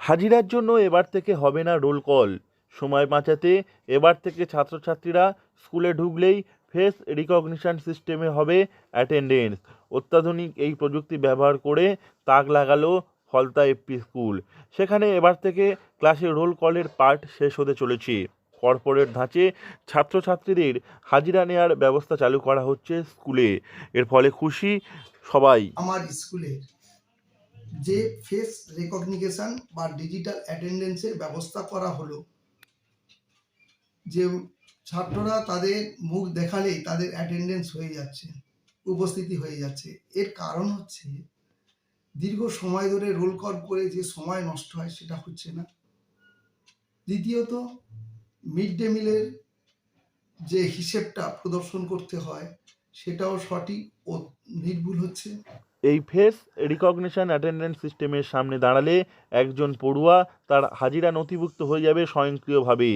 হাজিরার জন্য এবার থেকে হবে না রোল কল। সময় বাঁচাতে এবার থেকে ছাত্রছাত্রীরা স্কুলে ঢুকলেই ফেস রিকগনিশন সিস্টেমে হবে অ্যাটেন্ডেন্স। অত্যাধুনিক এই প্রযুক্তি ব্যবহার করে তাক লাগালো ফলতা এফপি স্কুল। সেখানে এবার থেকে ক্লাসে রোল কলের পার্ট শেষ হতে চলেছে। কর্পোরেট ধাঁচে ছাত্রছাত্রীদের হাজিরা নেওয়ার ব্যবস্থা চালু করা হচ্ছে স্কুলে। এর ফলে খুশি সবাই। আমার স্কুলের যে ফেস রেকগনিশন বা ডিজিটাল অ্যাটেন্ডেন্সের ব্যবস্থা করা হলো, যে ছাত্ররা তাদের মুখ দেখালেই তাদের অ্যাটেন্ডেন্স হয়ে যাচ্ছে, উপস্থিতি হয়ে যাচ্ছে। এর কারণ হচ্ছে দীর্ঘ সময় ধরে রোল কল করে যে সময় নষ্ট হয় সেটা হচ্ছে না। দ্বিতীয়ত, মিড ডে মিলের যে হিসেবটা প্রদর্শন করতে হয় সেটাও সঠিক ও নির্ভুল হচ্ছে। এই ফেস রিকগনিশন অ্যাটেন্ডেন্স সিস্টেমের সামনে দাঁড়ালে একজন পড়ুয়া তার হাজিরা নথিভুক্ত হয়ে যাবে স্বয়ংক্রিয়ভাবে।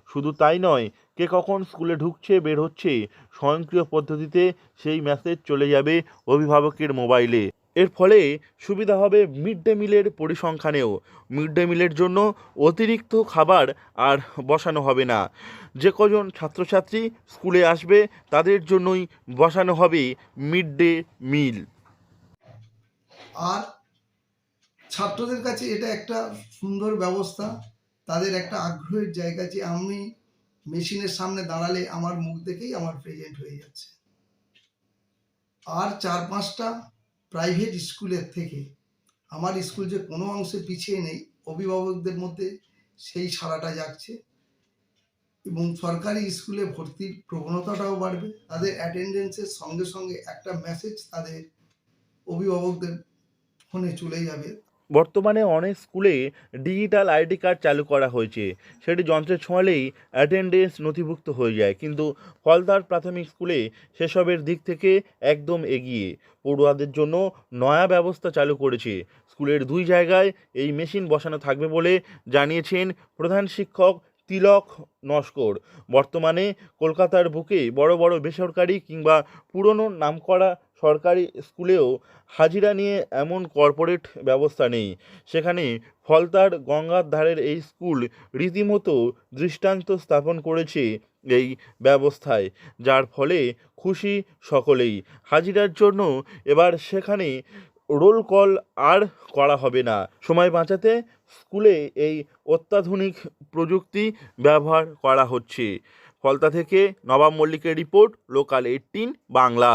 শুধু তাই নয়, কে কখন স্কুলে ঢুকছে বের হচ্ছে স্বয়ংক্রিয় পদ্ধতিতে সেই মেসেজ চলে যাবে অভিভাবকের মোবাইলে। এর ফলে সুবিধা হবে মিড ডে মিলের পরিসংখ্যানেও। মিড ডে মিলের জন্য অতিরিক্ত খাবার আর বসানো হবে না। যে কজন ছাত্রছাত্রী স্কুলে আসবে তাদের জন্যই বসানো হবে মিড ডে মিল। আর ছাত্রদের কাছে এটা একটা সুন্দর ব্যবস্থা, তাদের একটা আগ্রহের জায়গা যে আমি মেশিনের সামনে দাঁড়ালে আমার মুখ দেখেই আমার প্রেজেন্ট হয়ে যাচ্ছে। আর 4-5টা প্রাইভেট স্কুলের থেকে আমার স্কুল যে কোনো অংশে পিছিয়ে নেই, অভিভাবকদের মধ্যে সেই সাড়াটা জাগছে এবং সরকারি স্কুলে ভর্তির প্রবণতাটাও বাড়বে। তাদের অ্যাটেন্ডেন্সের সঙ্গে সঙ্গে একটা মেসেজ তাদের অভিভাবকদের ফোনে চলে যাবে। বর্তমানে অনেক স্কুলে ডিজিটাল আইডি কার্ড চালু করা হয়েছে। সেটি যন্ত্রে ছোঁয়ালেই অ্যাটেন্ডেন্স নথিভুক্ত হয়ে যায়। কিন্তু ফলতার প্রাথমিক স্কুলে সেসবের দিক থেকে একদম এগিয়ে। পড়ুয়াদের জন্য নয়া ব্যবস্থা চালু করেছে। স্কুলের 2 জায়গায় এই মেশিন বসানো থাকবে বলে জানিয়েছেন প্রধান শিক্ষক তিলক নস্কর। বর্তমানে কলকাতার বুকে বড় বড় বেসরকারি কিংবা পুরনো নামকরা সরকারি স্কুলেও হাজিরা নিয়ে এমন কর্পোরেট ব্যবস্থা নেই। সেখানে ফলতার গঙ্গার ধারের এই স্কুল রীতিমতো দৃষ্টান্ত স্থাপন করেছে এই ব্যবস্থায়, যার ফলে খুশি সকলেই। হাজিরার জন্য এবার সেখানে রোল কল আর করা হবে না। সময় বাঁচাতে স্কুলে এই অত্যাধুনিক প্রযুক্তি ব্যবহার করা হচ্ছে। ফলতা থেকে নবাব মল্লিকের রিপোর্ট, লোকাল 18 বাংলা।